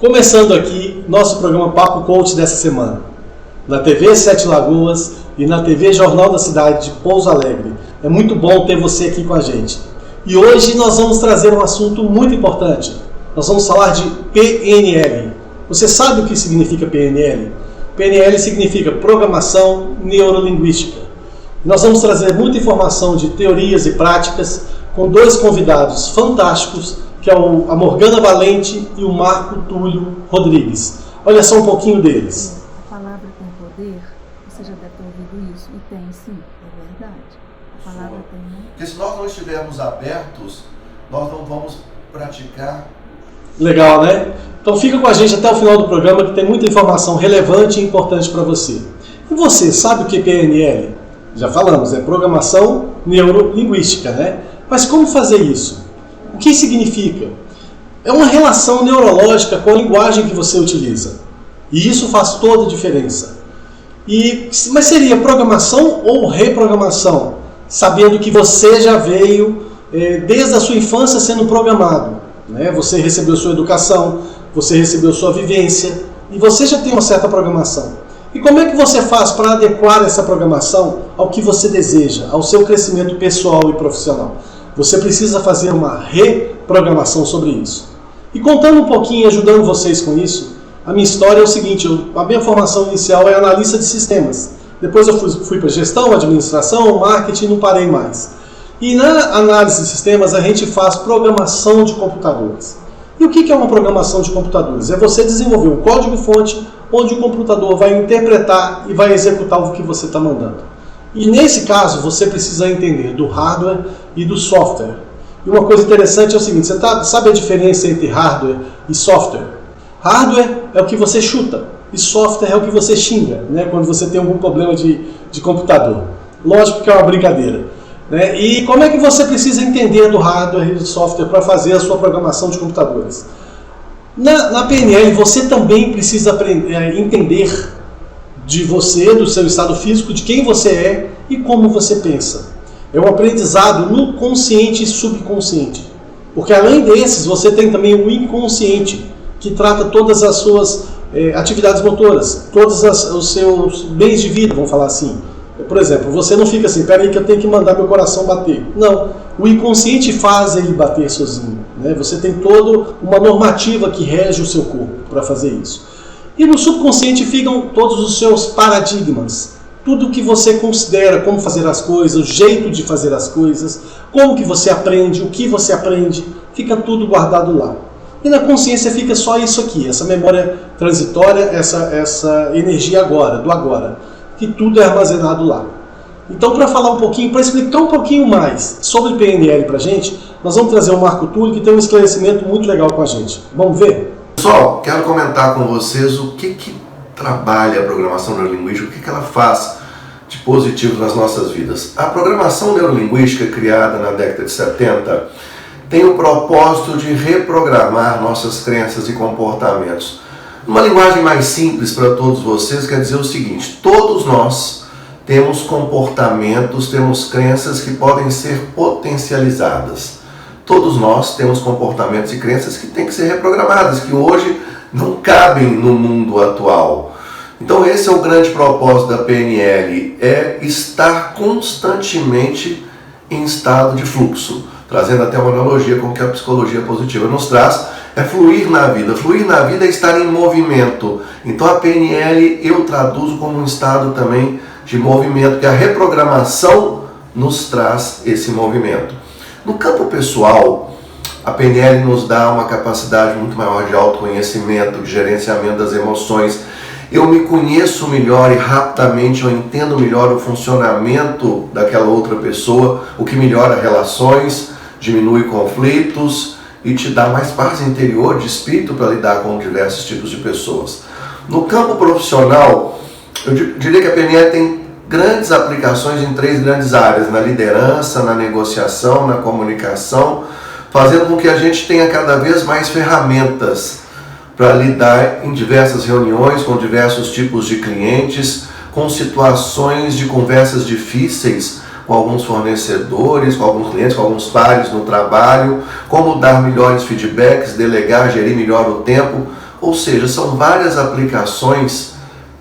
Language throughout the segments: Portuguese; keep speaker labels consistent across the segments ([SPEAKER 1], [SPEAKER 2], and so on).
[SPEAKER 1] Começando aqui nosso programa Papo Coach dessa semana, na TV Sete Lagoas e na TV Jornal da Cidade de Pouso Alegre. É muito bom ter você aqui com a gente. E hoje nós vamos trazer um assunto muito importante. Nós vamos falar de PNL. Você sabe o que significa PNL? PNL significa Programação Neurolinguística. Nós vamos trazer muita informação de teorias e práticas com dois convidados fantásticos, que é a Morgana Valente e o Marco Túlio Rodrigues. Olha só um pouquinho deles.
[SPEAKER 2] A palavra tem poder, você já deve ter ouvido isso, e tem sim, é verdade. A palavra tem muito.
[SPEAKER 3] Porque se nós não estivermos abertos, nós não vamos praticar.
[SPEAKER 1] Legal, né? Então fica com a gente até o final do programa, que tem muita informação relevante e importante para você. E você, sabe o que é PNL? Já falamos, é Programação Neurolinguística, né? Mas como fazer isso? O que significa? É uma relação neurológica com a linguagem que você utiliza. E isso faz toda a diferença. Mas seria programação ou reprogramação? Sabendo que você já veio desde a sua infância sendo programado. Né? Você recebeu sua educação, você recebeu sua vivência e você já tem uma certa programação. E como é que você faz para adequar essa programação ao que você deseja, ao seu crescimento pessoal e profissional? Você precisa fazer uma reprogramação sobre isso. E contando um pouquinho, ajudando vocês com isso, a minha história é o seguinte, a minha formação inicial é analista de sistemas. Depois eu fui para gestão, administração, marketing e não parei mais. E na análise de sistemas a gente faz programação de computadores. E o que é uma programação de computadores? É você desenvolver um código-fonte onde o computador vai interpretar e vai executar o que você está mandando. E nesse caso você precisa entender do hardware e do software. E uma coisa interessante é o seguinte, você sabe a diferença entre hardware e software? Hardware é o que você chuta e software é o que você xinga, né? Quando você tem algum problema de computador. Lógico que é uma brincadeira. Né? E como é que você precisa entender do hardware e do software para fazer a sua programação de computadores? Na PNL você também precisa entender de você, do seu estado físico, de quem você é e como você pensa. É um aprendizado no consciente e subconsciente. Porque além desses, você tem também o inconsciente, que trata todas as suas atividades motoras, todos os seus bens de vida, vamos falar assim. Por exemplo, você não fica assim, peraí que eu tenho que mandar meu coração bater. Não, o inconsciente faz ele bater sozinho. Né? Você tem toda uma normativa que rege o seu corpo para fazer isso. E no subconsciente ficam todos os seus paradigmas. Tudo que você considera como fazer as coisas, o jeito de fazer as coisas, como que você aprende, o que você aprende, fica tudo guardado lá. E na consciência fica só isso aqui, essa memória transitória, essa energia do agora, que tudo é armazenado lá. Então, para falar um pouquinho, para explicar um pouquinho mais sobre PNL para a gente, nós vamos trazer o Marco Túlio, que tem um esclarecimento muito legal com a gente. Vamos ver?
[SPEAKER 3] Pessoal, quero comentar com vocês o que trabalha a programação neurolinguística, o que ela faz de positivo nas nossas vidas. A programação neurolinguística, criada na década de 70, tem o propósito de reprogramar nossas crenças e comportamentos. Uma linguagem mais simples para todos vocês quer dizer o seguinte: todos nós temos comportamentos, temos crenças que podem ser potencializadas. Todos nós temos comportamentos e crenças que têm que ser reprogramadas, que hoje não cabem no mundo atual. Então esse é o grande propósito da PNL, é estar constantemente em estado de fluxo. Trazendo até uma analogia com o que a psicologia positiva nos traz, é fluir na vida. Fluir na vida é estar em movimento. Então a PNL eu traduzo como um estado também de movimento, que a reprogramação nos traz esse movimento. No campo pessoal, a PNL nos dá uma capacidade muito maior de autoconhecimento, de gerenciamento das emoções. Eu me conheço melhor e rapidamente eu entendo melhor o funcionamento daquela outra pessoa, o que melhora relações, diminui conflitos e te dá mais paz interior de espírito para lidar com diversos tipos de pessoas. No campo profissional, eu diria que a PNL tem grandes aplicações em 3 grandes áreas: na liderança, na negociação, na comunicação, fazendo com que a gente tenha cada vez mais ferramentas para lidar em diversas reuniões, com diversos tipos de clientes, com situações de conversas difíceis com alguns fornecedores, com alguns clientes, com alguns pares no trabalho, como dar melhores feedbacks, delegar, gerir melhor o tempo, Ou seja, são várias aplicações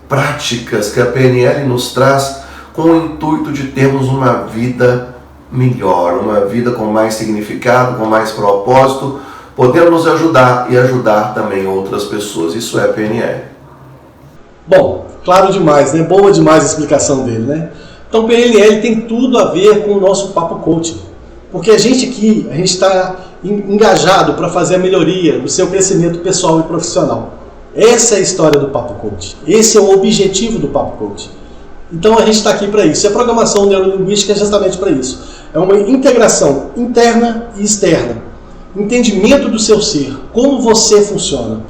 [SPEAKER 3] práticas que a PNL nos traz com o intuito de termos uma vida melhor, uma vida com mais significado, com mais propósito, podendo nos ajudar e ajudar também outras pessoas. Isso é PNL.
[SPEAKER 1] Bom, claro demais, né? Boa demais a explicação dele, né? Então, PNL tem tudo a ver com o nosso Papo Coaching. Porque a gente está engajado para fazer a melhoria do seu crescimento pessoal e profissional. Essa é a história do Papo Coaching. Esse é o objetivo do Papo Coaching. Então, a gente está aqui para isso. E a programação neurolinguística é justamente para isso. É uma integração interna e externa. Entendimento do seu ser, como você funciona.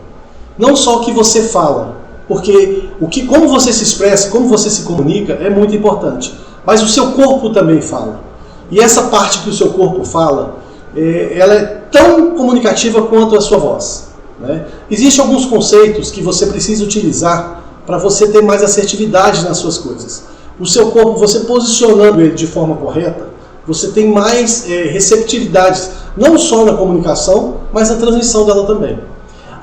[SPEAKER 1] Não só o que você fala, porque como você se expressa, como você se comunica é muito importante. Mas o seu corpo também fala. E essa parte que o seu corpo fala, ela é tão comunicativa quanto a sua voz, né? Existem alguns conceitos que você precisa utilizar para você ter mais assertividade nas suas coisas. O seu corpo, você posicionando ele de forma correta, você tem mais receptividade, não só na comunicação, mas na transmissão dela também.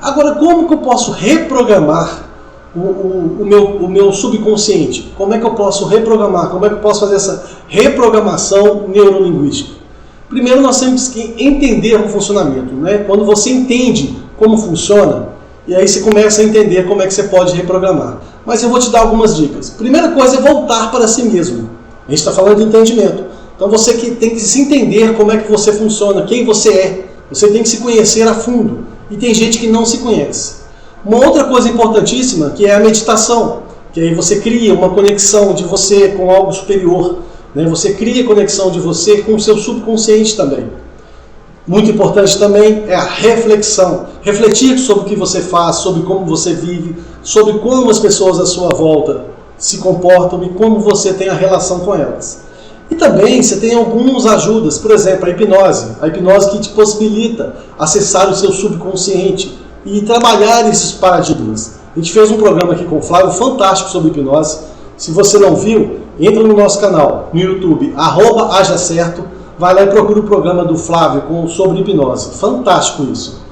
[SPEAKER 1] Agora, como que eu posso reprogramar o meu subconsciente? Como é que eu posso reprogramar? Como é que eu posso fazer essa reprogramação neurolinguística? Primeiro, nós temos que entender o funcionamento, né? Quando você entende como funciona, e aí você começa a entender como é que você pode reprogramar. Mas eu vou te dar algumas dicas. Primeira coisa é voltar para si mesmo. A gente está falando de entendimento. Então você que tem que se entender como é que você funciona, quem você é. Você tem que se conhecer a fundo. E tem gente que não se conhece. Uma outra coisa importantíssima, que é a meditação, que aí você cria uma conexão de você com algo superior, né? Você cria conexão de você com o seu subconsciente também. Muito importante também é a reflexão. Refletir sobre o que você faz, sobre como você vive, sobre como as pessoas à sua volta se comportam e como você tem a relação com elas. E também você tem algumas ajudas, por exemplo, a hipnose que te possibilita acessar o seu subconsciente e trabalhar esses paradigmas. A gente fez um programa aqui com o Flávio fantástico sobre hipnose. Se você não viu, entra no nosso canal, no YouTube, @hajacerto, vai lá e procura o programa do Flávio sobre hipnose. Fantástico isso.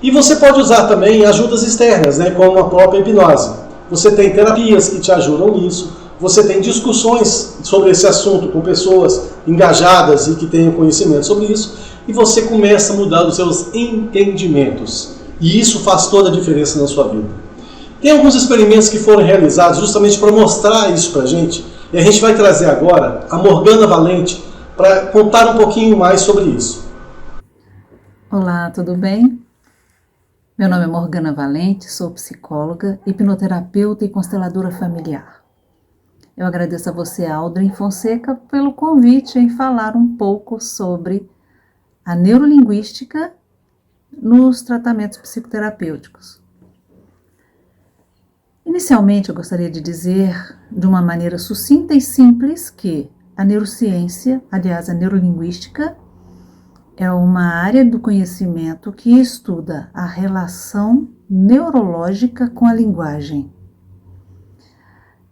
[SPEAKER 1] E você pode usar também ajudas externas, né, como a própria hipnose. Você tem terapias que te ajudam nisso, você tem discussões sobre esse assunto com pessoas engajadas e que tenham conhecimento sobre isso, e você começa a mudar os seus entendimentos. E isso faz toda a diferença na sua vida. Tem alguns experimentos que foram realizados justamente para mostrar isso para a gente, e a gente vai trazer agora a Morgana Valente para contar um pouquinho mais sobre isso.
[SPEAKER 2] Olá, tudo bem? Meu nome é Morgana Valente, sou psicóloga, hipnoterapeuta e consteladora familiar. Eu agradeço a você, Aldrin Fonseca, pelo convite em falar um pouco sobre a neurolinguística nos tratamentos psicoterapêuticos. Inicialmente, eu gostaria de dizer, de uma maneira sucinta e simples, que a neurociência, aliás, a neurolinguística, é uma área do conhecimento que estuda a relação neurológica com a linguagem.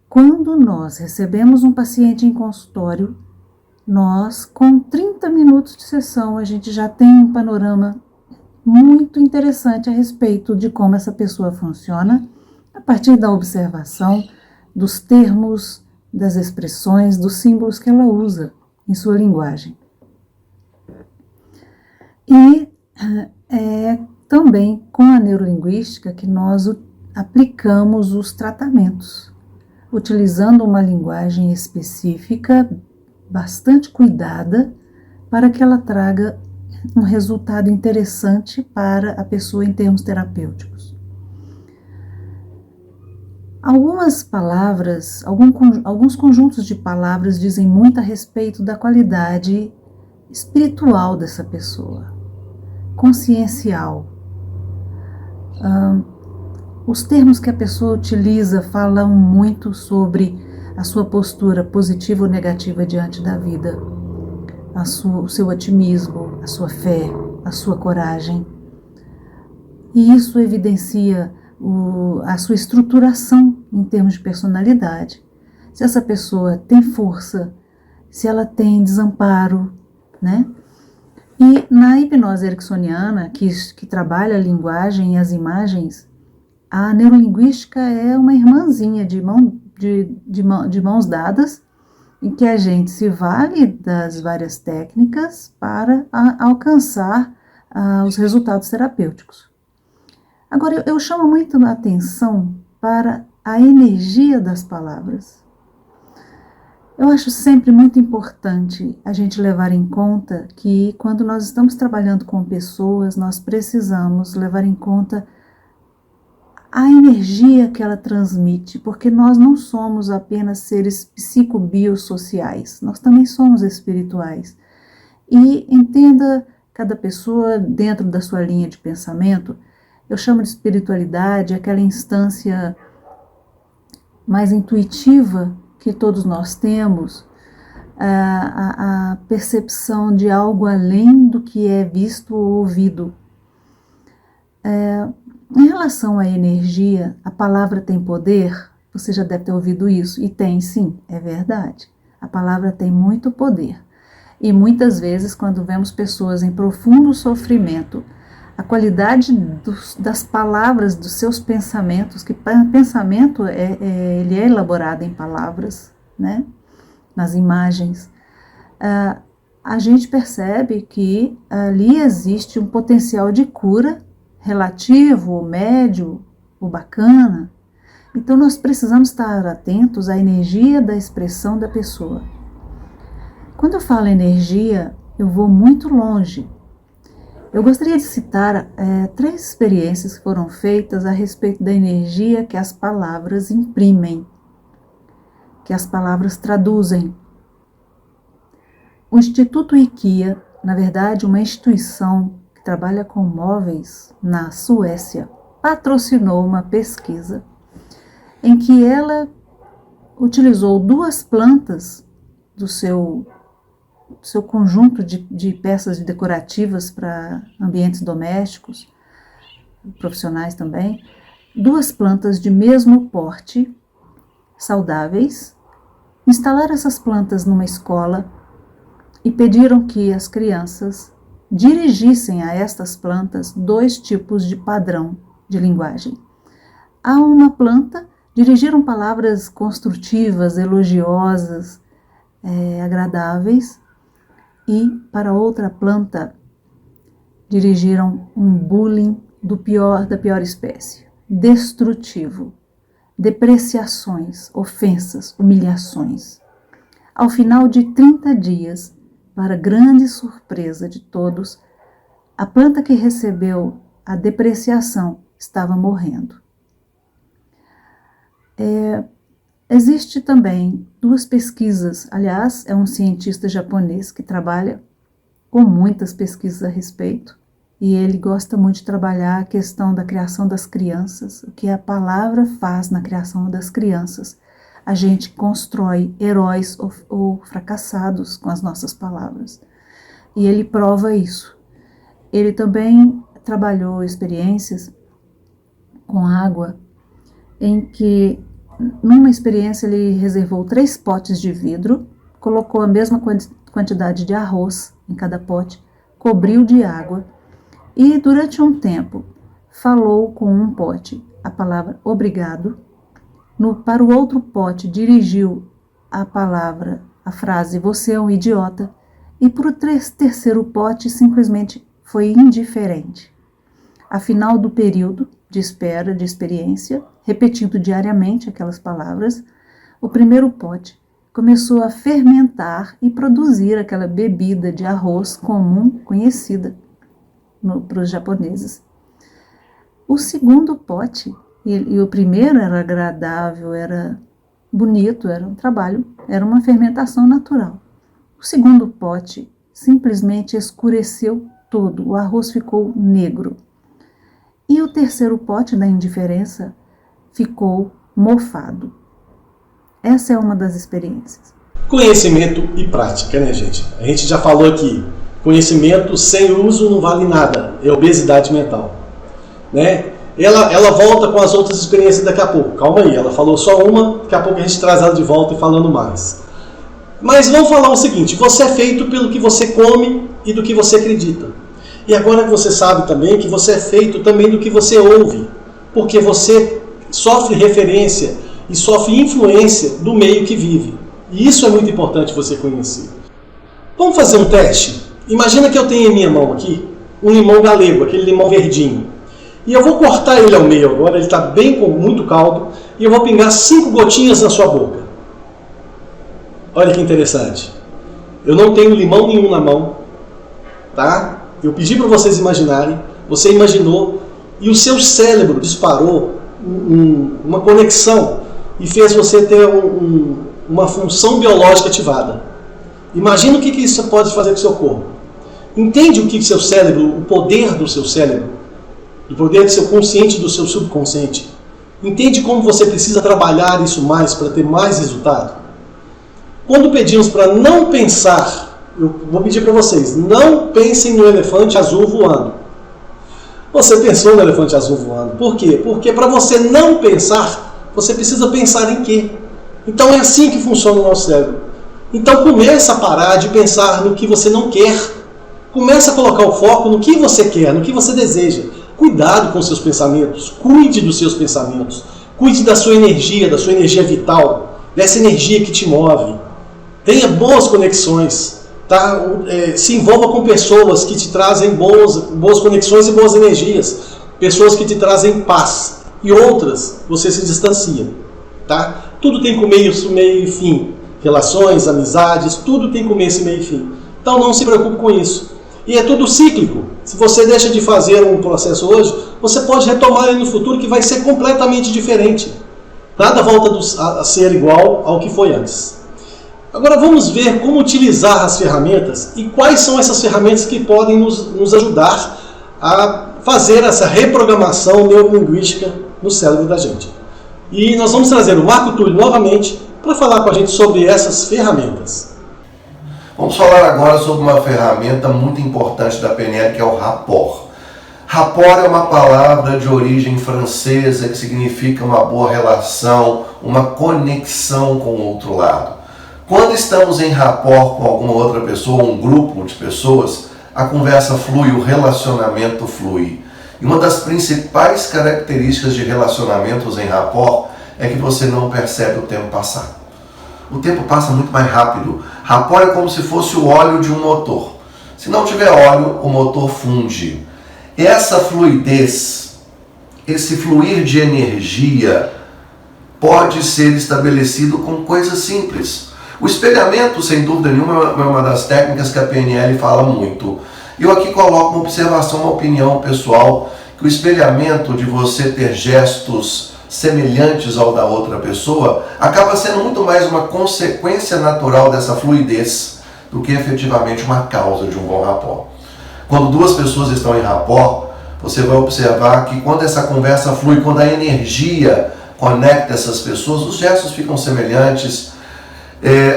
[SPEAKER 2] Quando nós recebemos um paciente em consultório, nós, com 30 minutos de sessão, a gente já tem um panorama muito interessante a respeito de como essa pessoa funciona, a partir da observação dos termos, das expressões, dos símbolos que ela usa em sua linguagem. E é também com a neurolinguística que nós aplicamos os tratamentos, utilizando uma linguagem específica, bastante cuidada, para que ela traga um resultado interessante para a pessoa em termos terapêuticos. Algumas palavras, alguns conjuntos de palavras dizem muito a respeito da qualidade espiritual dessa pessoa, consciencial. Os termos que a pessoa utiliza falam muito sobre a sua postura positiva ou negativa diante da vida, o seu otimismo, a sua fé, a sua coragem. E isso evidencia a sua estruturação em termos de personalidade. Se essa pessoa tem força, se ela tem desamparo, né? E na hipnose ericksoniana, que trabalha a linguagem e as imagens, A neurolinguística é uma irmãzinha de mãos dadas, em que a gente se vale das várias técnicas para alcançar os resultados terapêuticos. Agora, eu chamo muito a atenção para a energia das palavras. Eu acho sempre muito importante a gente levar em conta que quando nós estamos trabalhando com pessoas, nós precisamos levar em conta a energia que ela transmite, porque nós não somos apenas seres psicobiosociais, nós também somos espirituais. E entenda cada pessoa dentro da sua linha de pensamento. Eu chamo de espiritualidade aquela instância mais intuitiva que todos nós temos, a percepção de algo além do que é visto ou ouvido. Em relação à energia, a palavra tem poder? Você já deve ter ouvido isso, e tem sim, é verdade. A palavra tem muito poder. E muitas vezes, quando vemos pessoas em profundo sofrimento, a qualidade das palavras, dos seus pensamentos, que pensamento ele é elaborado em palavras, né? Nas imagens, a gente percebe que ali existe um potencial de cura relativo, ou médio, ou bacana. Então nós precisamos estar atentos à energia da expressão da pessoa. Quando eu falo energia, eu vou muito longe. Eu gostaria de citar 3 experiências que foram feitas a respeito da energia que as palavras imprimem, que as palavras traduzem. O Instituto IKEA, na verdade, uma instituição que trabalha com móveis na Suécia, patrocinou uma pesquisa em que ela utilizou 2 plantas do seu conjunto de peças decorativas para ambientes domésticos, profissionais também, 2 plantas de mesmo porte, saudáveis, instalaram essas plantas numa escola e pediram que as crianças dirigissem a estas plantas 2 tipos de padrão de linguagem. A uma planta dirigiram palavras construtivas, elogiosas, agradáveis, e para outra planta dirigiram um bullying da pior espécie, destrutivo, depreciações, ofensas, humilhações. Ao final de 30 dias, para grande surpresa de todos, a planta que recebeu a depreciação estava morrendo. Existe também 2 pesquisas, aliás, é um cientista japonês que trabalha com muitas pesquisas a respeito, e ele gosta muito de trabalhar a questão da criação das crianças, o que a palavra faz na criação das crianças. A gente constrói heróis ou fracassados com as nossas palavras, e ele prova isso. Ele também trabalhou experiências com água, em que numa experiência ele reservou 3 potes de vidro, colocou a mesma quantidade de arroz em cada pote, cobriu de água e durante um tempo falou com um pote a palavra obrigado, para o outro pote dirigiu a frase você é um idiota, e para o terceiro pote simplesmente foi indiferente. Ao final do período de espera, de experiência, repetindo diariamente aquelas palavras, o primeiro pote começou a fermentar e produzir aquela bebida de arroz comum, conhecida para os japoneses. O segundo pote, e o primeiro era agradável, era bonito, era um trabalho, era uma fermentação natural. O segundo pote simplesmente escureceu todo, o arroz ficou negro. E o terceiro pote da indiferença ficou mofado. Essa é uma das experiências.
[SPEAKER 1] Conhecimento e prática, né, gente? A gente já falou aqui, conhecimento sem uso não vale nada, é obesidade mental, né? Ela volta com as outras experiências daqui a pouco. Calma aí, ela falou só uma, daqui a pouco a gente traz ela de volta e falando mais. Mas vamos falar o seguinte, você é feito pelo que você come e do que você acredita. E agora você sabe também que você é feito também do que você ouve. porque você sofre referência e sofre influência do meio que vive. E isso é muito importante você conhecer. Vamos fazer um teste? Imagina que eu tenho em minha mão aqui um limão galego, aquele limão verdinho. E eu vou cortar ele ao meio agora, ele está bem com muito caldo, e eu vou pingar 5 gotinhas na sua boca. Olha que interessante. Eu não tenho limão nenhum na mão, tá? Eu pedi para vocês imaginarem, você imaginou, e o seu cérebro disparou uma conexão e fez você ter uma função biológica ativada. Imagina o que isso pode fazer com o seu corpo. Entende o que seu cérebro, o poder do seu cérebro, o poder do seu consciente e do seu subconsciente. Entende como você precisa trabalhar isso mais para ter mais resultado? Quando pedimos para não pensar, eu vou pedir para vocês, não pensem no elefante azul voando. Você pensou no elefante azul voando. Por quê? Porque para você não pensar, você precisa pensar em quê? Então é assim que funciona o nosso cérebro. Então começa a parar de pensar no que você não quer. Começa a colocar o foco no que você quer, no que você deseja. Cuidado com os seus pensamentos. Cuide dos seus pensamentos. Cuide da sua energia vital, dessa energia que te move. Tenha boas conexões. Tá? Se envolva com pessoas que te trazem boas conexões e boas energias. Pessoas que te trazem paz. E outras, você se distancia. Tá? Tudo tem começo, meio e fim. Relações, amizades, tudo tem começo, meio e fim. Então não se preocupe com isso. E é tudo cíclico. Se você deixa de fazer um processo hoje, você pode retomar ele no futuro, que vai ser completamente diferente. Nada volta a ser igual ao que foi antes. Agora vamos ver como utilizar as ferramentas e quais são essas ferramentas que podem nos ajudar a fazer essa reprogramação neurolinguística no cérebro da gente. E nós vamos trazer o Marco Túlio novamente para falar com a gente sobre essas ferramentas.
[SPEAKER 3] Vamos falar agora sobre uma ferramenta muito importante da PNL, que é o rapport. Rapport é uma palavra de origem francesa que significa uma boa relação, uma conexão com o outro lado. Quando estamos em rapport com alguma outra pessoa, um grupo de pessoas, a conversa flui, o relacionamento flui. E uma das principais características de relacionamentos em rapport é que você não percebe o tempo passar. O tempo passa muito mais rápido. Rapport é como se fosse o óleo de um motor. Se não tiver óleo, o motor funde. Essa fluidez, esse fluir de energia, pode ser estabelecido com coisas simples. O espelhamento, sem dúvida nenhuma, é uma das técnicas que a PNL fala muito. Eu aqui coloco uma observação, uma opinião pessoal, que o espelhamento de você ter gestos semelhantes ao da outra pessoa acaba sendo muito mais uma consequência natural dessa fluidez do que efetivamente uma causa de um bom rapport. Quando duas pessoas estão em rapport, você vai observar que quando essa conversa flui, quando a energia conecta essas pessoas, os gestos ficam semelhantes,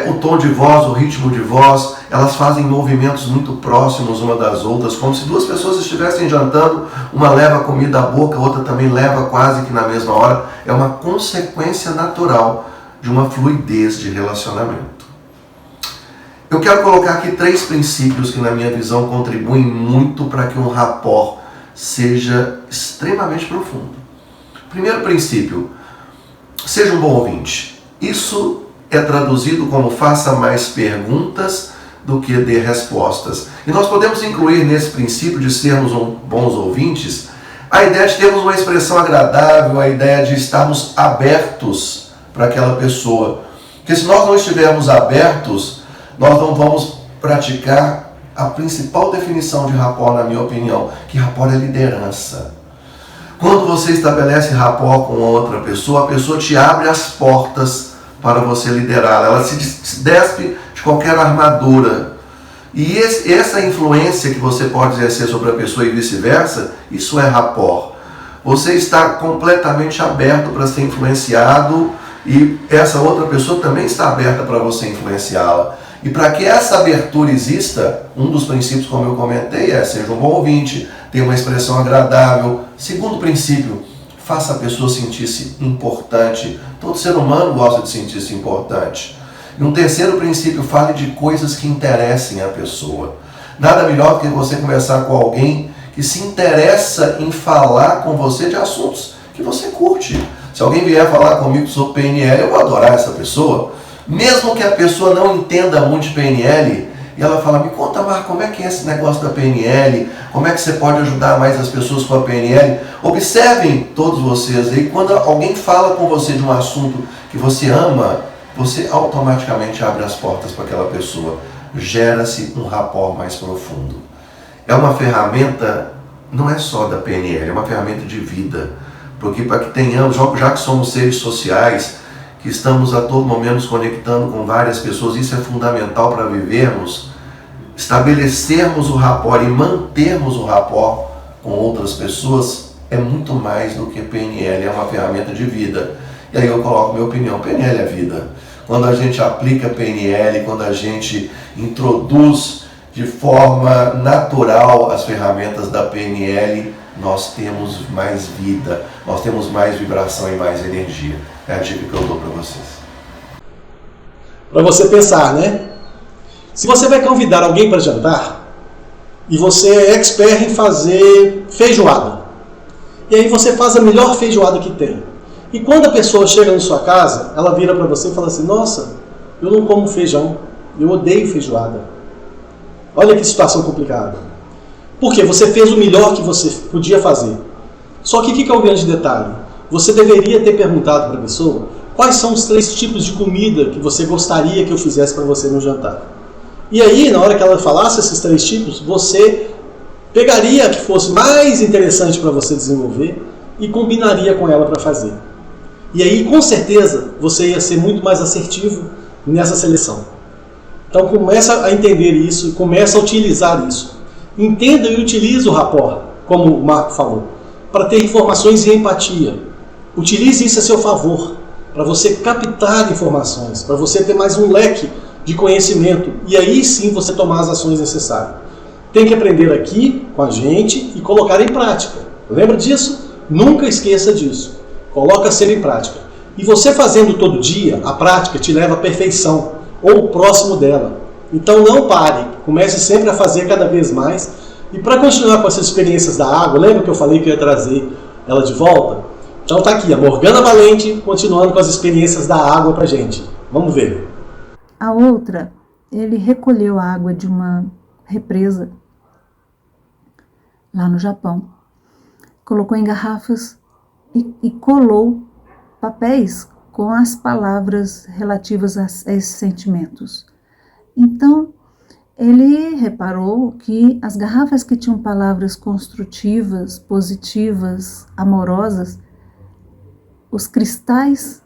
[SPEAKER 3] o tom de voz, o ritmo de voz, elas fazem movimentos muito próximos uma das outras, como se duas pessoas estivessem jantando, uma leva a comida à boca, a outra também leva quase que na mesma hora. É uma consequência natural de uma fluidez de relacionamento. Eu quero colocar aqui 3 princípios que, na minha visão, contribuem muito para que um rapport seja extremamente profundo. Primeiro princípio, seja um bom ouvinte. Isso é traduzido como faça mais perguntas do que dê respostas. E nós podemos incluir nesse princípio de sermos bons ouvintes a ideia de termos uma expressão agradável, a ideia de estarmos abertos para aquela pessoa. Porque se nós não estivermos abertos, nós não vamos praticar a principal definição de rapport, na minha opinião, que rapport é liderança. Quando você estabelece rapport com outra pessoa, a pessoa te abre as portas para você liderá-la, ela se despe de qualquer armadura. E essa influência que você pode exercer sobre a pessoa e vice-versa, isso é rapport. Você está completamente aberto para ser influenciado e essa outra pessoa também está aberta para você influenciá-la. E para que essa abertura exista, um dos princípios, como eu comentei, seja um bom ouvinte, tenha uma expressão agradável. Segundo princípio, faça a pessoa sentir-se importante. Todo ser humano gosta de sentir-se importante. E um terceiro princípio, fale de coisas que interessem a pessoa. Nada melhor do que você conversar com alguém que se interessa em falar com você de assuntos que que você curte. Se alguém vier falar comigo sobre PNL, eu vou adorar essa pessoa. Mesmo que a pessoa não entenda muito de PNL, e ela fala, me conta, Marco, como é que é esse negócio da PNL? Como é que você pode ajudar mais as pessoas com a PNL? Observem todos vocês aí, quando alguém fala com você de um assunto que você ama, você automaticamente abre as portas para aquela pessoa. Gera-se um rapport mais profundo. É uma ferramenta, não é só da PNL, é uma ferramenta de vida. Porque para que tenhamos, já que somos seres sociais, que estamos a todo momento nos conectando com várias pessoas, isso é fundamental para vivermos, estabelecermos o rapport e mantermos o rapport com outras pessoas é muito mais do que PNL, é uma ferramenta de vida. E aí eu coloco minha opinião, PNL é vida. Quando a gente aplica PNL, quando a gente introduz de forma natural as ferramentas da PNL, nós temos mais vida, nós temos mais vibração e mais energia. É a dica que eu dou para vocês.
[SPEAKER 1] Para você pensar, né? Se você vai convidar alguém para jantar, e você é expert em fazer feijoada, e aí você faz a melhor feijoada que tem, e quando a pessoa chega na sua casa, ela vira para você e fala assim, nossa, eu não como feijão, eu odeio feijoada. Olha que situação complicada. Porque você fez o melhor que você podia fazer. Só que o que é o grande detalhe? Você deveria ter perguntado para a pessoa quais são os 3 tipos de comida que você gostaria que eu fizesse para você no jantar. E aí, na hora que ela falasse esses 3 tipos, você pegaria a que fosse mais interessante para você desenvolver e combinaria com ela para fazer. E aí, com certeza, você ia ser muito mais assertivo nessa seleção. Então, começa a entender isso, começa a utilizar isso. Entenda e utilize o rapport, como o Marco falou, para ter informações e empatia. Utilize isso a seu favor, para você captar informações, para você ter mais um leque de conhecimento e aí sim você tomar as ações necessárias. Tem que aprender aqui com a gente e colocar em prática. Lembra disso? Nunca esqueça disso. Coloca sempre em prática. E você fazendo todo dia, a prática te leva à perfeição ou próximo dela. Então não pare, comece sempre a fazer cada vez mais. E para continuar com essas experiências da água, lembra que eu falei que eu ia trazer ela de volta? Então está aqui, a Morgana Valente, continuando com as experiências da água para gente. Vamos ver.
[SPEAKER 2] A outra, ele recolheu a água de uma represa lá no Japão, colocou em garrafas e colou papéis com as palavras relativas a esses sentimentos. Então, ele reparou que as garrafas que tinham palavras construtivas, positivas, amorosas, os cristais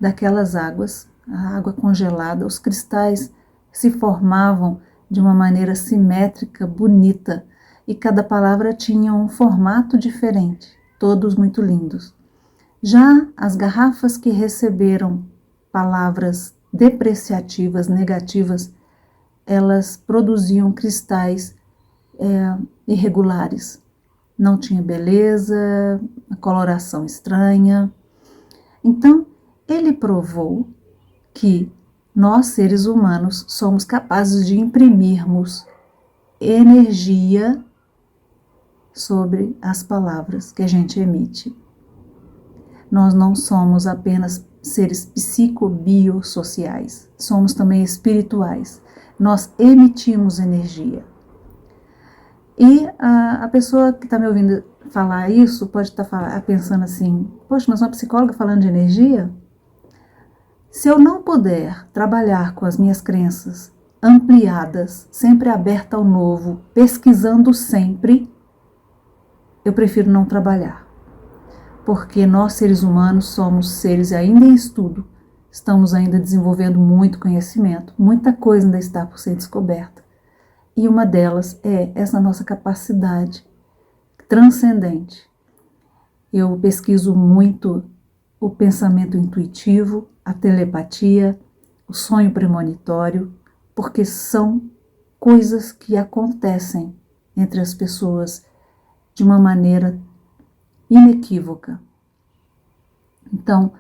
[SPEAKER 2] daquelas águas, a água congelada, os cristais se formavam de uma maneira simétrica, bonita, e cada palavra tinha um formato diferente, todos muito lindos. Já as garrafas que receberam palavras depreciativas, negativas, elas produziam cristais irregulares. Não tinha beleza, coloração estranha. Então, ele provou que nós, seres humanos, somos capazes de imprimirmos energia sobre as palavras que a gente emite. Nós não somos apenas seres psicobiosociais, somos também espirituais. Nós emitimos energia. E a pessoa que está me ouvindo falar isso pode estar pensando assim, poxa, mas uma psicóloga falando de energia? Se eu não puder trabalhar com as minhas crenças ampliadas, sempre aberta ao novo, pesquisando sempre, eu prefiro não trabalhar. Porque nós, seres humanos, somos seres ainda em estudo, estamos ainda desenvolvendo muito conhecimento, muita coisa ainda está por ser descoberta. E uma delas é essa nossa capacidade transcendente. Eu pesquiso muito o pensamento intuitivo, a telepatia, o sonho premonitório, porque são coisas que acontecem entre as pessoas de uma maneira inequívoca. Então,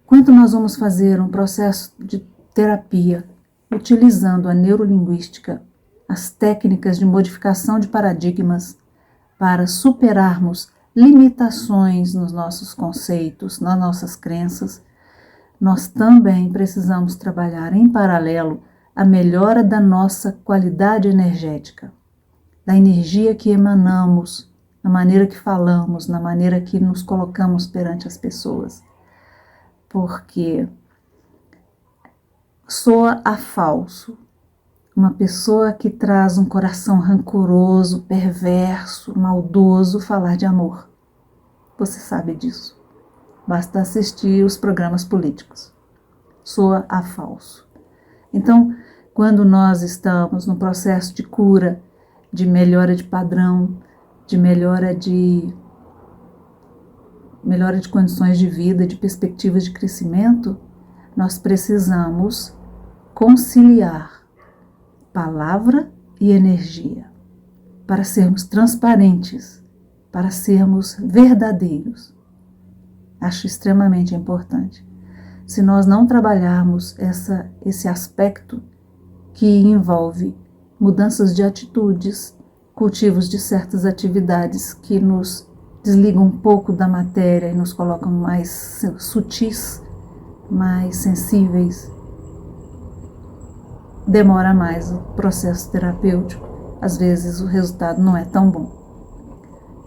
[SPEAKER 2] quando nós vamos fazer um processo de terapia utilizando a neurolinguística, as técnicas de modificação de paradigmas para superarmos limitações nos nossos conceitos, nas nossas crenças, nós também precisamos trabalhar em paralelo a melhora da nossa qualidade energética, da energia que emanamos, na maneira que falamos, na maneira que nos colocamos perante as pessoas. Porque soa a falso uma pessoa que traz um coração rancoroso, perverso, maldoso falar de amor. Você sabe disso. Basta assistir os programas políticos. Soa a falso. Então, quando nós estamos no processo de cura, de melhora de padrão, de melhora de condições de vida, de perspectivas de crescimento, nós precisamos conciliar palavra e energia para sermos transparentes, para sermos verdadeiros. Acho extremamente importante. Se nós não trabalharmos esse aspecto que envolve mudanças de atitudes, cultivos de certas atividades que nos desligam um pouco da matéria e nos colocam mais sutis, mais sensíveis, demora mais o processo terapêutico. Às vezes o resultado não é tão bom.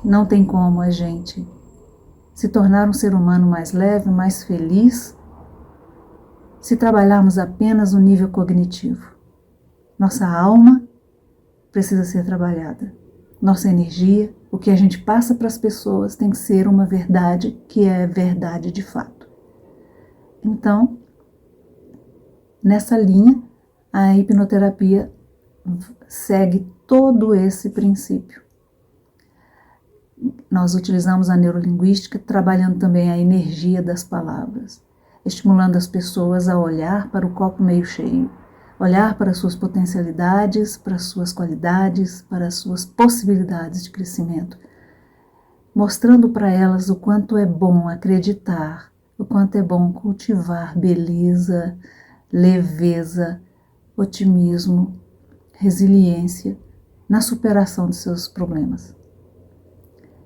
[SPEAKER 2] Não tem como a gente se tornar um ser humano mais leve, mais feliz, se trabalharmos apenas no nível cognitivo. Nossa alma precisa ser trabalhada. Nossa energia, o que a gente passa para as pessoas tem que ser uma verdade que é verdade de fato. Então, nessa linha, a hipnoterapia segue todo esse princípio. Nós utilizamos a neurolinguística trabalhando também a energia das palavras, estimulando as pessoas a olhar para o copo meio cheio, olhar para as suas potencialidades, para as suas qualidades, para as suas possibilidades de crescimento, mostrando para elas o quanto é bom acreditar, o quanto é bom cultivar beleza, leveza, otimismo, resiliência na superação de seus problemas.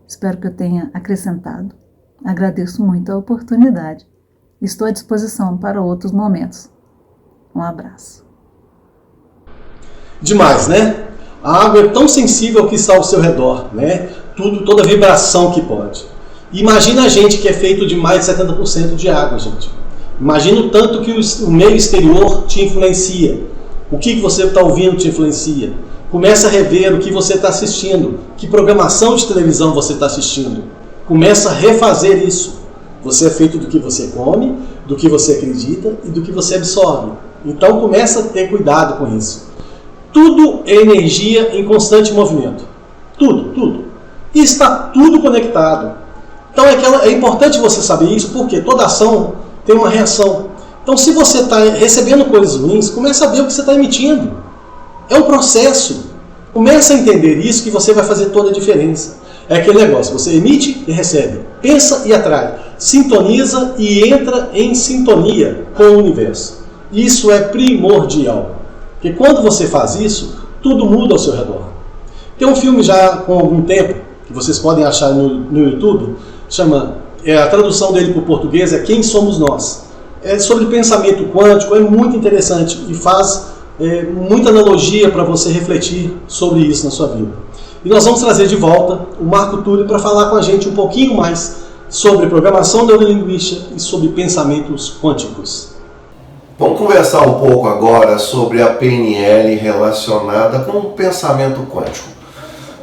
[SPEAKER 2] Espero que eu tenha acrescentado. Agradeço muito a oportunidade. Estou à disposição para outros momentos. Um abraço.
[SPEAKER 1] Demais, né? A água é tão sensível ao que está ao seu redor, né? Toda a vibração que pode. Imagina a gente que é feito de mais de 70% de água, gente. Imagina o tanto que o meio exterior te influencia. O que você está ouvindo te influencia. Começa a rever o que você está assistindo. Que programação de televisão você está assistindo. Começa a refazer isso. Você é feito do que você come, do que você acredita e do que você absorve. Então começa a ter cuidado com isso. Tudo é energia em constante movimento. Tudo. E está tudo conectado. Então é importante você saber isso, porque toda ação tem uma reação. Então se você está recebendo coisas ruins, começa a ver o que você está emitindo. É um processo. Começa a entender isso que você vai fazer toda a diferença. É aquele negócio, você emite e recebe. Pensa e atrai. Sintoniza e entra em sintonia com o universo. Isso é primordial. Porque quando você faz isso, tudo muda ao seu redor. Tem um filme já com algum tempo, que vocês podem achar no YouTube, chama, a tradução dele para o português é Quem Somos Nós. É sobre pensamento quântico, é muito interessante e faz muita analogia para você refletir sobre isso na sua vida. E nós vamos trazer de volta o Marco Túlio para falar com a gente um pouquinho mais sobre programação neurolinguística e sobre pensamentos quânticos.
[SPEAKER 3] Vamos conversar um pouco agora sobre a PNL relacionada com o pensamento quântico.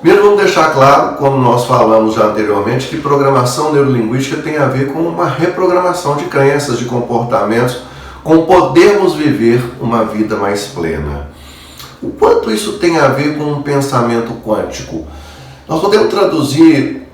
[SPEAKER 3] Primeiro vamos deixar claro, como nós falamos já anteriormente, que programação neurolinguística tem a ver com uma reprogramação de crenças, de comportamentos, com podermos viver uma vida mais plena. O quanto isso tem a ver com um pensamento quântico? Nós podemos traduzir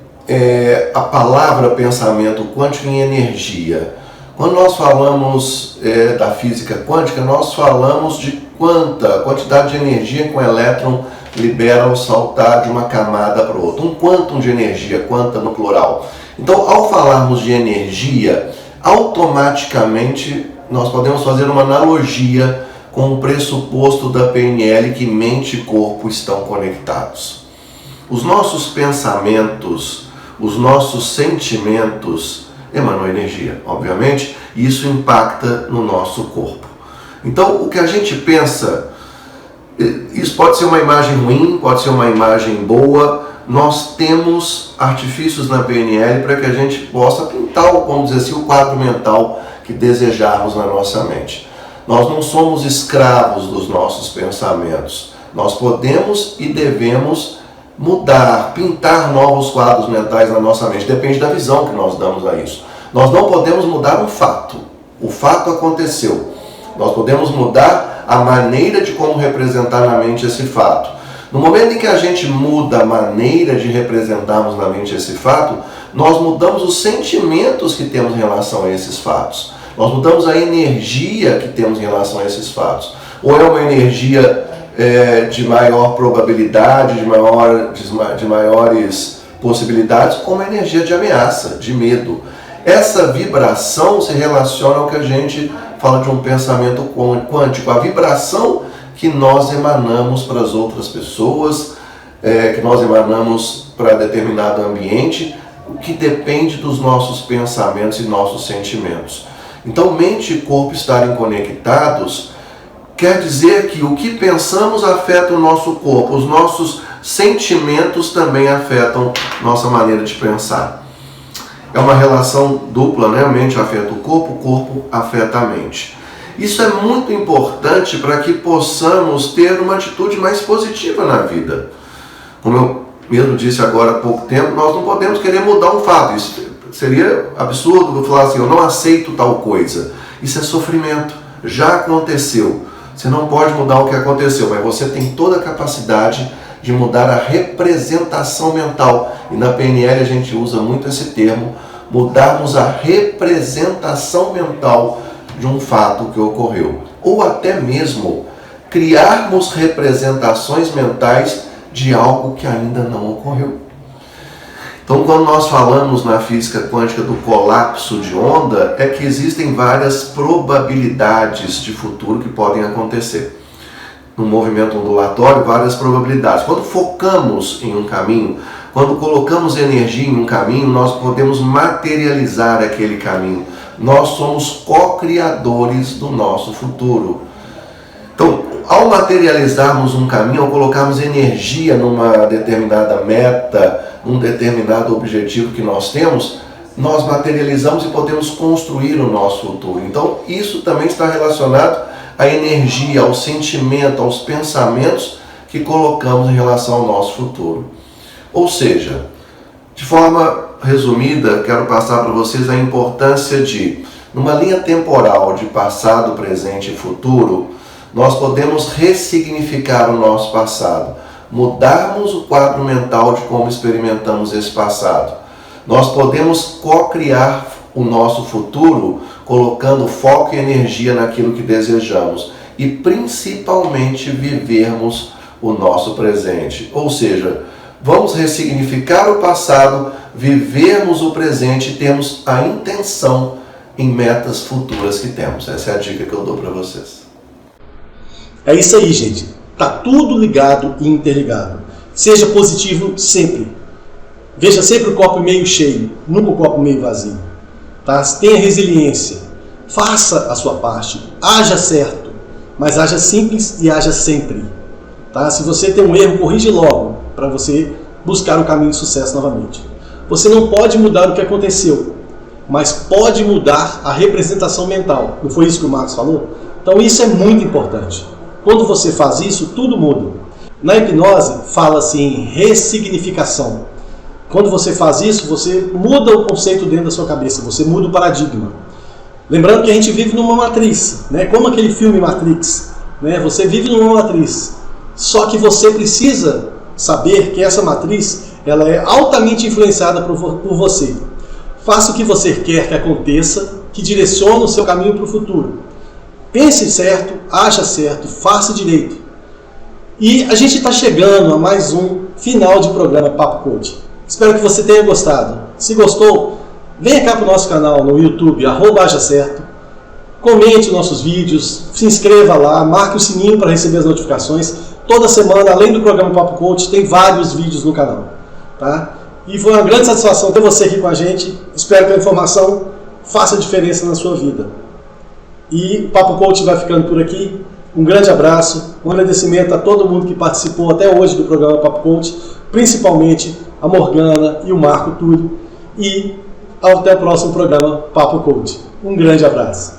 [SPEAKER 3] a palavra pensamento quântico em energia. Quando nós falamos da física quântica, nós falamos de quantidade de energia que um elétron libera ao saltar de uma camada para outra. Um quantum de energia, quanta no plural. Então, ao falarmos de energia, automaticamente nós podemos fazer uma analogia com o pressuposto da PNL que mente e corpo estão conectados. Os nossos pensamentos, os nossos sentimentos emanam energia, obviamente, e isso impacta no nosso corpo. Então, o que a gente pensa, isso pode ser uma imagem ruim, pode ser uma imagem boa. Nós temos artifícios na PNL para que a gente possa pintar, vamos dizer assim, o quadro mental que desejarmos na nossa mente. Nós não somos escravos dos nossos pensamentos. Nós podemos e devemos mudar, pintar novos quadros mentais na nossa mente. Depende da visão que nós damos a isso. Nós não podemos mudar um fato. O fato aconteceu. Nós podemos mudar a maneira de como representar na mente esse fato. No momento em que a gente muda a maneira de representarmos na mente esse fato, nós mudamos os sentimentos que temos em relação a esses fatos. Nós mudamos a energia que temos em relação a esses fatos. Ou é uma energia de maior probabilidade, de maiores possibilidades, ou uma energia de ameaça, de medo. Essa vibração se relaciona ao que a gente fala de um pensamento quântico, a vibração que nós emanamos para as outras pessoas, que nós emanamos para determinado ambiente, que depende dos nossos pensamentos e nossos sentimentos. Então, mente e corpo estarem conectados quer dizer que o que pensamos afeta o nosso corpo, os nossos sentimentos também afetam nossa maneira de pensar. É uma relação dupla, né? A mente afeta o corpo afeta a mente. Isso é muito importante para que possamos ter uma atitude mais positiva na vida. Como eu mesmo disse agora há pouco tempo, nós não podemos querer mudar um fato. Isso seria absurdo eu falar assim, eu não aceito tal coisa. Isso é sofrimento, já aconteceu. Você não pode mudar o que aconteceu, mas você tem toda a capacidade de mudar a representação mental. E na PNL a gente usa muito esse termo, mudarmos a representação mental de um fato que ocorreu. Ou até mesmo criarmos representações mentais de algo que ainda não ocorreu. Então, quando nós falamos na física quântica do colapso de onda, é que existem várias probabilidades de futuro que podem acontecer. No movimento ondulatório, várias probabilidades. Quando focamos em um caminho, quando colocamos energia em um caminho, nós podemos materializar aquele caminho. Nós somos co-criadores do nosso futuro. Então, ao materializarmos um caminho, ao colocarmos energia numa determinada meta, num determinado objetivo que nós temos, nós materializamos e podemos construir o nosso futuro. Então, isso também está relacionado à energia, ao sentimento, aos pensamentos que colocamos em relação ao nosso futuro. Ou seja, de forma resumida, quero passar para vocês a importância de, numa linha temporal de passado, presente e futuro, nós podemos ressignificar o nosso passado, mudarmos o quadro mental de como experimentamos esse passado. Nós podemos co-criar o nosso futuro colocando foco e energia naquilo que desejamos e principalmente vivermos o nosso presente. Ou seja, vamos ressignificar o passado, vivermos o presente e termos a intenção em metas futuras que temos. Essa é a dica que eu dou para vocês.
[SPEAKER 1] É isso aí, gente. Tá tudo ligado e interligado. Seja positivo sempre. Veja sempre o copo meio cheio, nunca o copo meio vazio. Tá? Tenha resiliência. Faça a sua parte. Haja certo, mas haja simples e haja sempre. Tá? Se você tem um erro, corrige logo para você buscar o caminho de sucesso novamente. Você não pode mudar o que aconteceu, mas pode mudar a representação mental. Não foi isso que o Marcos falou? Então isso é muito importante. Quando você faz isso, tudo muda. Na hipnose, fala-se em ressignificação. Quando você faz isso, você muda o conceito dentro da sua cabeça, você muda o paradigma. Lembrando que a gente vive numa matriz, né? Como aquele filme Matrix, né? Você vive numa matriz, só que você precisa saber que essa matriz ela é altamente influenciada por você. Faça o que você quer que aconteça, que direcione o seu caminho para o futuro. Pense certo, acha certo, faça direito. E a gente está chegando a mais um final de programa Papo Coach. Espero que você tenha gostado. Se gostou, venha cá para o nosso canal no YouTube, @ajacerto. Comente nossos vídeos, se inscreva lá, marque o sininho para receber as notificações. Toda semana, além do programa Papo Coach, tem vários vídeos no canal. Tá? E foi uma grande satisfação ter você aqui com a gente. Espero que a informação faça diferença na sua vida. E o Papo Coach vai ficando por aqui. Um grande abraço, um agradecimento a todo mundo que participou até hoje do programa Papo Coach, principalmente a Morgana e o Marco Túlio. E até o próximo programa Papo Coach. Um grande abraço.